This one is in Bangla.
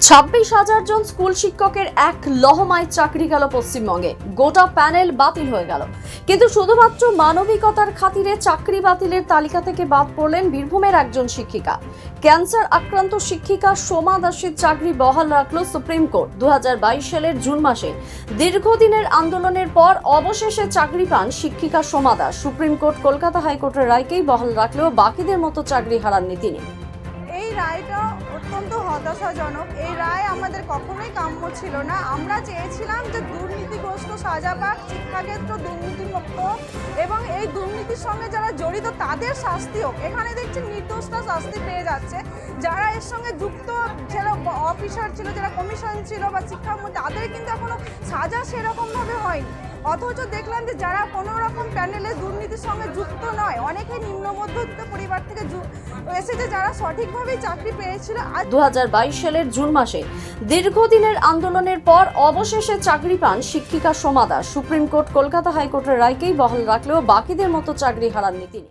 26,000 জন স্কুল শিক্ষকের এক লহমায় চাকরি গেল পশ্চিমবঙ্গে। গোটা প্যানেল বাতিল হয়ে গেল। কিন্তু শুধুমাত্র মানবিকতার খাতিরে চাকরি বাতিলের তালিকা থেকে বাদ পড়লেন বীরভূমের একজন শিক্ষিকা। ক্যান্সার আক্রান্ত শিক্ষিকা সোমা দাসের চাকরি বহাল রাখল সুপ্রিম কোর্ট। 2022 সালের জুন মাসে দীর্ঘদিনের আন্দোলনের পর অবশেষে চাকরি পান শিক্ষিকা সোমা দাস। সুপ্রিম কোর্ট কলকাতা হাইকোর্টের রায়কেই বহাল রাখলেও বাকিদের মতো চাকরি হারাননি তিনি। এই রায়টা অত্যন্ত হতাশাজনক। এই রায় আমাদের কখনোই কাম্য ছিল না। আমরা চেয়েছিলাম যে দুর্নীতিগ্রস্ত সাজা পাক, শিক্ষাক্ষেত্র দুর্নীতিমুক্ত এবং এই দুর্নীতির সঙ্গে যারা জড়িত তাদের শাস্তি হোক। এখানে দেখছি নির্দোষরা শাস্তি পেয়ে যাচ্ছে। যারা এর সঙ্গে যুক্ত, যারা অফিসার ছিল, যারা কমিশন ছিল বা শিক্ষামন্ত্রী, তাদের কিন্তু এখনো সাজা সেরকমভাবে হয়নি। অথচ দেখলাম যে যারা কোনো রকম প্যানেলে দুর্নীতির সঙ্গে যুক্ত নয়, অনেকে নিম্ন মধ্যবিত্ত পরিবার থেকে এসেছে, যারা সঠিকভাবেই চাকরি পেয়েছিল। 2022 সালের জুন মাসে দীর্ঘদিনের আন্দোলনের পর অবশেষে চাকরি পান শিক্ষিকা সোমা দাস। সুপ্রিম কোর্ট কলকাতা হাইকোর্টের রায়কেই বহাল রাখলেও বাকিদের মতো চাকরি হারাননি তিনি।